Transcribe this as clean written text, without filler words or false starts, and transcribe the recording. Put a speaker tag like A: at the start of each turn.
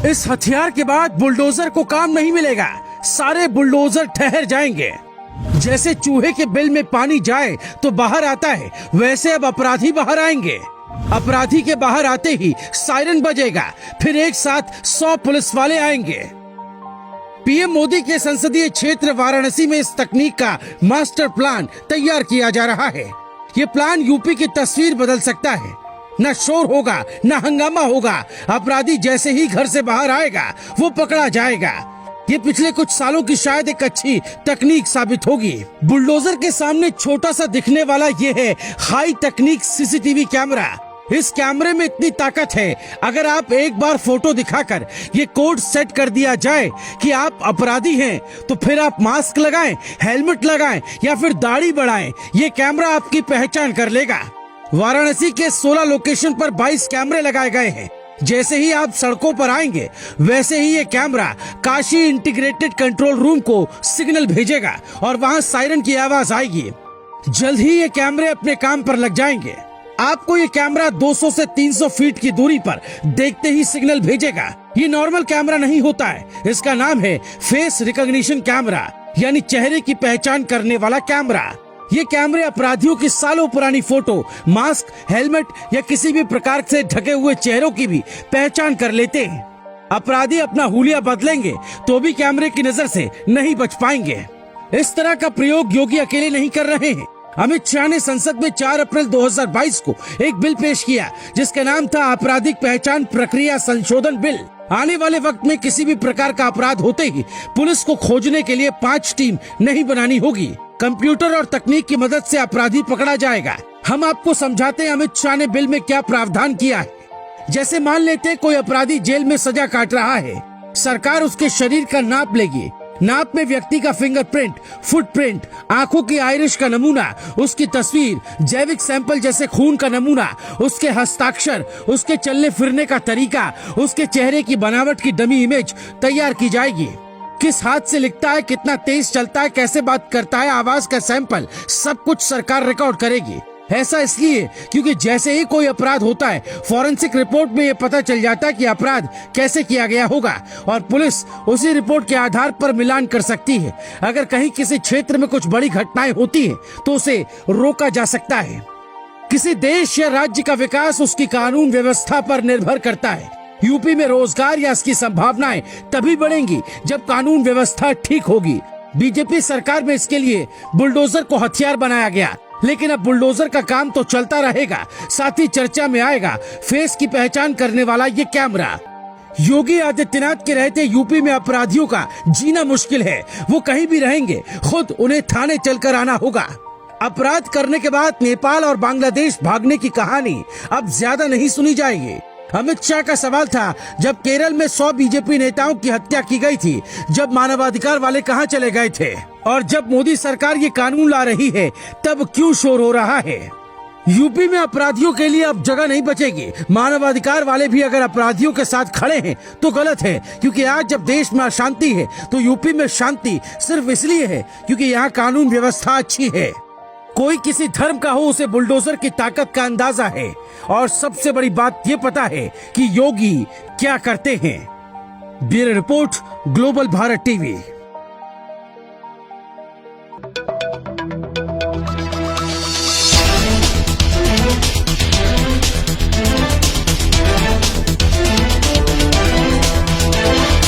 A: इस हथियार के बाद बुलडोजर को काम नहीं मिलेगा, सारे बुलडोजर ठहर जाएंगे। जैसे चूहे के बिल में पानी जाए तो बाहर आता है, वैसे अब अपराधी बाहर आएंगे। अपराधी के बाहर आते ही सायरन बजेगा, फिर एक साथ 100 पुलिस वाले आएंगे। पीएम मोदी के संसदीय क्षेत्र वाराणसी में इस तकनीक का मास्टर प्लान तैयार किया जा रहा है। ये प्लान यूपी की तस्वीर बदल सकता है। न शोर होगा, न हंगामा होगा। अपराधी जैसे ही घर से बाहर आएगा वो पकड़ा जाएगा। ये पिछले कुछ सालों की शायद एक अच्छी तकनीक साबित होगी। बुलडोजर के सामने छोटा सा दिखने वाला ये है हाई तकनीक सीसीटीवी कैमरा। इस कैमरे में इतनी ताकत है, अगर आप एक बार फोटो दिखाकर ये कोड सेट कर दिया जाए कि आप अपराधी हैं, तो फिर आप मास्क लगाएं, हेलमेट लगाएं या फिर दाढ़ी बढ़ाएं, ये कैमरा आपकी पहचान कर लेगा। वाराणसी के 16 लोकेशन पर 22 कैमरे लगाए गए हैं। जैसे ही आप सड़कों पर आएंगे, वैसे ही ये camera Kashi integrated control room को सिग्नल भेजेगा और वहाँ सायरन की आवाज आएगी। जल्द ही ये कैमरे अपने काम पर लग जाएंगे। आपको ये कैमरा 200 से 300 फीट की दूरी पर देखते ही सिग्नल भेजेगा। ये नॉर्मल कैमरा नहीं होता है, इसका नाम है फेस रिकॉग्निशन कैमरा, यानी चेहरे की पहचान करने वाला कैमरा। ये कैमरे अपराधियों की सालों पुरानी फोटो, मास्क, हेलमेट या किसी भी प्रकार से ढके हुए चेहरों की भी पहचान कर लेते हैं। अपराधी अपना हुलिया बदलेंगे तो भी कैमरे की नजर से नहीं बच पाएंगे। इस तरह का प्रयोग योगी अकेले नहीं कर रहे हैं। अमित शाह ने संसद में 4 अप्रैल 2022 को एक बिल पेश किया जिसका नाम था आपराधिक पहचान प्रक्रिया संशोधन बिल। आने वाले वक्त में किसी भी प्रकार का अपराध होते ही पुलिस को खोजने के लिए 5 टीम नहीं बनानी होगी। कंप्यूटर और तकनीक की मदद से अपराधी पकड़ा जाएगा। हम आपको समझाते हैं अमित शाह ने बिल में क्या प्रावधान किया है। जैसे मान लेते हैं कोई अपराधी जेल में सजा काट रहा है, सरकार उसके शरीर का नाप लेगी। नाप में व्यक्ति का फिंगरप्रिंट, फुटप्रिंट, आंखों की आइरिश का नमूना, उसकी तस्वीर, जैविक सैंपल जैसे खून का नमूना, उसके हस्ताक्षर, उसके चलने फिरने का तरीका, उसके चेहरे की बनावट की डमी इमेज तैयार की जाएगी। किस हाथ से लिखता है, कितना तेज चलता है, कैसे बात करता है, आवाज का सैंपल, सब कुछ सरकार रिकॉर्ड करेगी। ऐसा इसलिए क्योंकि जैसे ही कोई अपराध होता है, फॉरेंसिक रिपोर्ट में ये पता चल जाता है कि अपराध कैसे किया गया होगा और पुलिस उसी रिपोर्ट के आधार पर मिलान कर सकती है। अगर कहीं किसी क्षेत्र में कुछ बड़ी घटनाएं होती हैं, तो उसे रोका जा सकता है। किसी देश या राज्य का विकास उसकी कानून व्यवस्था पर निर्भर करता है। यूपी में रोजगार या इसकी संभावनाएं तभी बढ़ेंगी जब कानून व्यवस्था ठीक होगी। बीजेपी सरकार में इसके लिए बुलडोजर को हथियार बनाया गया, लेकिन अब बुलडोजर का काम तो चलता रहेगा, साथ ही चर्चा में आएगा फेस की पहचान करने वाला ये कैमरा। योगी आदित्यनाथ के रहते यूपी में अपराधियों का जीना मुश्किल है। वो कहीं भी रहेंगे, खुद उन्हें थाने चलकर आना होगा। अपराध करने के बाद नेपाल और बांग्लादेश भागने की कहानी अब ज्यादा नहीं सुनी जाएगी। अमित शाह का सवाल था, जब केरल में 100 बीजेपी नेताओं की हत्या की गई थी, जब मानवाधिकार वाले कहां चले गए थे? और जब मोदी सरकार ये कानून ला रही है, तब क्यों शोर हो रहा है? यूपी में अपराधियों के लिए अब जगह नहीं बचेगी। मानवाधिकार वाले भी अगर अपराधियों के साथ खड़े हैं तो गलत है, क्योंकि आज जब देश में अशांति है तो यूपी में शांति सिर्फ इसलिए है क्योंकि यहाँ कानून व्यवस्था अच्छी है। कोई किसी धर्म का हो, उसे बुलडोजर की ताकत का अंदाजा है और सबसे बड़ी बात ये पता है कि योगी क्या करते हैं। Bureau report, global Bharat TV.